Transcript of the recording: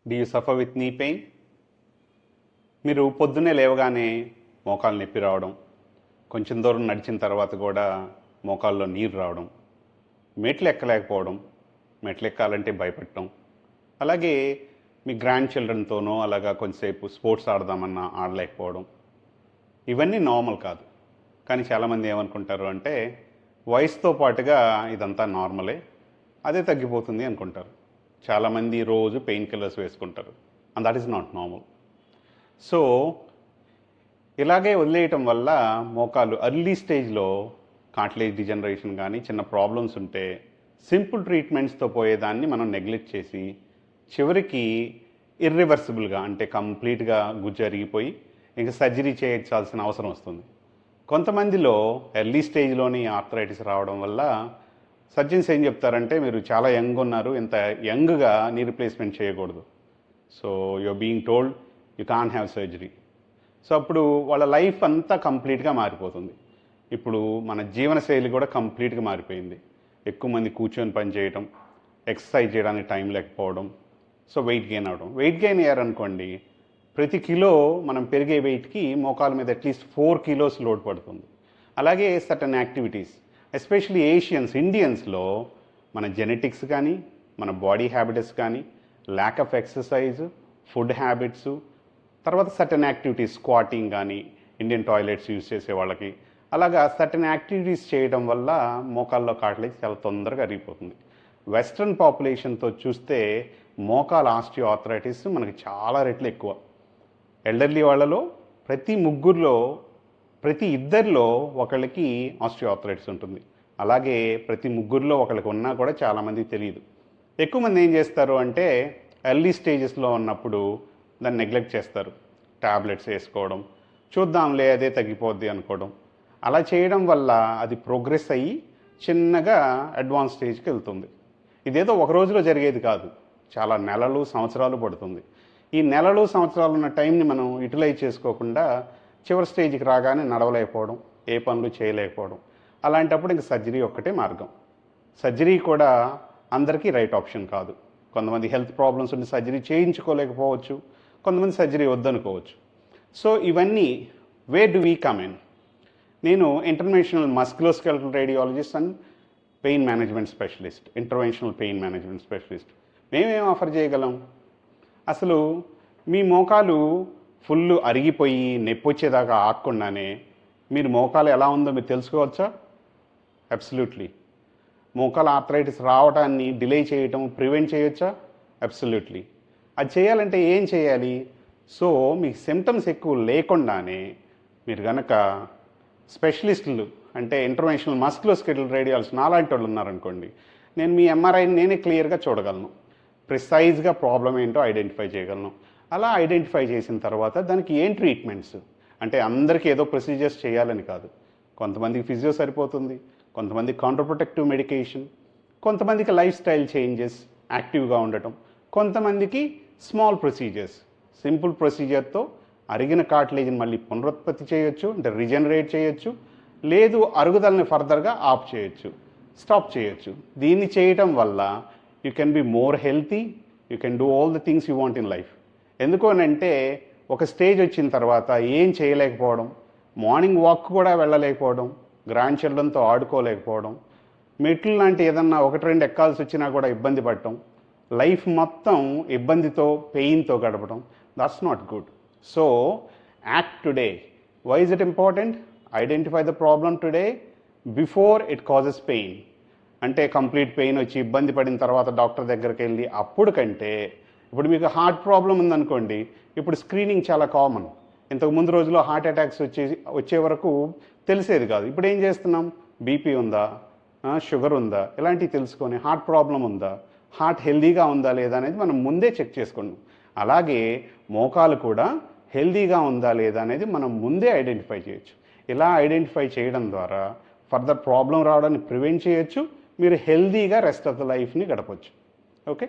Do you suffer with knee pain? మీరు పొద్దున్నే లేవగానే మోకాలు నొప్పి రావడం, కొంచెం దూరం నడిచిన తర్వాత కూడా మోకాల్లో నీరు రావడం, మెట్లు ఎక్కలేకపోవడం, మెట్లు ఎక్కాలంటే భయపడటం, అలాగే మీ గ్రాండ్ చిల్డ్రన్తోనో అలాగా కొంచెంసేపు స్పోర్ట్స్ ఆడదామన్నా ఆడలేకపోవడం, ఇవన్నీ నార్మల్ కాదు. కానీ చాలామంది ఏమనుకుంటారు అంటే వయసుతో పాటుగా ఇదంతా నార్మలే, అదే తగ్గిపోతుంది అనుకుంటారు. చాలామంది రోజు పెయిన్ కిల్లర్స్ వేసుకుంటారు, and that is not normal. So ఇలాగే వదిలేయటం వల్ల మోకాలు ఎర్లీ స్టేజ్లో కార్టిలేజ్ డిజనరేషన్ కానీ చిన్న ప్రాబ్లమ్స్ ఉంటే సింపుల్ ట్రీట్మెంట్స్తో పోయేదాన్ని మనం నెగ్లెక్ట్ చేసి చివరికి ఇర్రివర్సిబుల్గా అంటే కంప్లీట్గా గుజ్జు అరిగిపోయి ఇంకా సర్జరీ చేయించాల్సిన అవసరం వస్తుంది. కొంతమందిలో ఎర్లీ స్టేజ్లోని ఆర్థరైటిస్ రావడం వల్ల సర్జన్స్ ఏం చెప్తారంటే మీరు చాలా యంగ్ ఉన్నారు, ఇంత యంగ్గా నీ రీప్లేస్మెంట్ చేయకూడదు, so you're being told you can have surgery. So అప్పుడు వాళ్ళ లైఫ్ అంతా కంప్లీట్గా మారిపోతుంది. ఇప్పుడు మన జీవనశైలి కూడా కంప్లీట్గా మారిపోయింది. ఎక్కువ మంది కూర్చొని పని చేయటం, ఎక్సర్సైజ్ చేయడానికి టైం లేకపోవడం, సో వెయిట్ గెయిన్ అవడం. వెయిట్ గెయిన్ అయ్యారనుకోండి, ప్రతి కిలో మనం పెరిగే వెయిట్కి మోకాల మీద అట్లీస్ట్ 4 kilos లోడ్ పడుతుంది. అలాగే సర్టన్ యాక్టివిటీస్, ఎస్పెషలీ ఏషియన్స్, ఇండియన్స్లో మన జెనెటిక్స్ కానీ మన బాడీ హ్యాబిట్స్ కానీ lack of exercise, food habits, తర్వాత సర్టన్ యాక్టివిటీస్, స్క్వాటింగ్ కానీ ఇండియన్ టాయిలెట్స్ యూజ్ చేసే వాళ్ళకి అలాగా సర్టన్ యాక్టివిటీస్ చేయడం వల్ల మోకాల్లో కార్టిలేజ్ చాలా తొందరగా అరిగిపోతుంది. వెస్ట్రన్ పాపులేషన్తో చూస్తే మోకాల ఆస్టియో ఆర్థరైటిస్ మనకి చాలా రెట్లు ఎక్కువ. ఎల్డర్లీ వాళ్ళలో ప్రతి ఇద్దరిలో ఒకళ్ళకి ఆస్టియో ఆర్థరైటిస్ ఉంటుంది. అలాగే ప్రతి ముగ్గురిలో ఒకళ్ళకి ఉన్నా కూడా చాలామందికి తెలియదు. ఎక్కువ మంది ఏం చేస్తారు అంటే ఎర్లీ స్టేజెస్లో ఉన్నప్పుడు దాన్ని నెగ్లెక్ట్ చేస్తారు. ట్యాబ్లెట్స్ వేసుకోవడం, చూద్దాంలే అదే తగ్గిపోద్ది అనుకోవడం. అలా చేయడం వల్ల అది ప్రోగ్రెస్ అయ్యి చిన్నగా అడ్వాన్స్ స్టేజ్కి వెళ్తుంది. ఇదేదో ఒక రోజులో జరిగేది కాదు, చాలా నెలలు సంవత్సరాలు పడుతుంది. ఈ నెలలు సంవత్సరాలు ఉన్న టైంని మనం యూటిలైజ్ చేసుకోకుండా చివరి స్టేజ్కి రాగానే నడవలేకపోవడం, ఏ పనులు చేయలేకపోవడం, అలాంటప్పుడు ఇంక సర్జరీ ఒక్కటే మార్గం. సర్జరీ కూడా అందరికీ రైట్ ఆప్షన్ కాదు. కొంతమంది హెల్త్ ప్రాబ్లమ్స్ ఉండి సర్జరీ చేయించుకోలేకపోవచ్చు, కొంతమంది సర్జరీ వద్దనుకోవచ్చు. సో ఇవన్నీ where do we come in? నేను international musculoskeletal radiologist and pain management specialist, interventional pain management specialist. మేమేం ఆఫర్ చేయగలం? అసలు మీ మోకాలు ఫుల్ అరిగిపోయి నొప్పి వచ్చేదాకా ఆగకుండానే మీరు మోకాలు ఎలా ఉందో మీరు తెలుసుకోవచ్చా? అబ్సల్యూట్లీ. మోకాలు ఆర్థరైటిస్ రావడాన్ని డిలే చేయటం, ప్రివెంట్ చేయొచ్చా? అబ్సల్యూట్లీ. అది చేయాలంటే ఏం చేయాలి? సో మీకు సిమ్టమ్స్ ఎక్కువ లేకుండానే మీరు కనుక స్పెషలిస్టులు అంటే ఇంటర్వెన్షనల్ మస్కులోస్కెలటల్ రేడియాలజిస్ట్ నాలాంటి వాళ్ళు ఉన్నారనుకోండి, నేను మీ ఎంఆర్ఐని నేనే క్లియర్గా చూడగలను, ప్రిసైజ్గా ప్రాబ్లం ఏంటో ఐడెంటిఫై చేయగలను. అలా ఐడెంటిఫై చేసిన తర్వాత దానికి ఏం ట్రీట్మెంట్స్ అంటే అందరికీ ఏదో ప్రొసీజర్స్ చేయాలని కాదు. కొంతమందికి ఫిజియో సరిపోతుంది, కొంతమంది కౌంటర్ప్రొటెక్టివ్ మెడికేషన్, కొంతమందికి లైఫ్ స్టైల్ చేంజెస్, యాక్టివ్గా ఉండటం, కొంతమందికి స్మాల్ ప్రొసీజర్స్. సింపుల్ ప్రొసీజర్తో అరిగిన కార్టిలేజ్ని మళ్ళీ పునరుత్పత్తి చేయొచ్చు, అంటే రిజనరేట్ చేయొచ్చు, లేదు అరుగుదలని ఫర్దర్గా ఆఫ్ చేయొచ్చు, స్టాప్ చేయొచ్చు. దీన్ని చేయటం వల్ల you can be more healthy, you can do all the things you want in life. ఎందుకు అంటే ఒక స్టేజ్ వచ్చిన తర్వాత ఏం చేయలేకపోవడం, మార్నింగ్ వాక్ కూడా వెళ్ళలేకపోవడం, గ్రాండ్ చిల్డ్రన్తో ఆడుకోలేకపోవడం, మెట్లు లాంటి ఏదన్నా 1-2 ఎక్కాల్సి వచ్చినా కూడా ఇబ్బంది పడటం, లైఫ్ మొత్తం ఇబ్బందితో పెయిన్తో గడపడం, that's not good. So act today. Why is it important? Identify the problem today before it causes pain. అంటే కంప్లీట్ పెయిన్ వచ్చి ఇబ్బంది పడిన తర్వాత డాక్టర్ దగ్గరికి వెళ్ళి అప్పుడు కంటే, ఇప్పుడు మీకు హార్ట్ ప్రాబ్లం ఉందనుకోండి, ఇప్పుడు స్క్రీనింగ్ చాలా కామన్. ఇంతకు ముందు రోజుల్లో హార్ట్ అటాక్స్ వచ్చే వరకు తెలిసేది కాదు. ఇప్పుడు ఏం చేస్తున్నాం? బీపీ ఉందా, షుగర్ ఉందా, ఇలాంటివి తెలుసుకొని హార్ట్ ప్రాబ్లం ఉందా, హార్ట్ హెల్దీగా ఉందా లేదా అనేది మనం ముందే చెక్ చేసుకున్నాం. అలాగే మోకాలు కూడా హెల్దీగా ఉందా లేదా అనేది మనం ముందే ఐడెంటిఫై చేయొచ్చు. ఇలా ఐడెంటిఫై చేయడం ద్వారా ఫర్దర్ ప్రాబ్లం రావడాన్ని ప్రివెంట్ చేయొచ్చు, మీరు హెల్దీగా రెస్ట్ ఆఫ్ ద లైఫ్ని గడపచ్చు. ఓకే.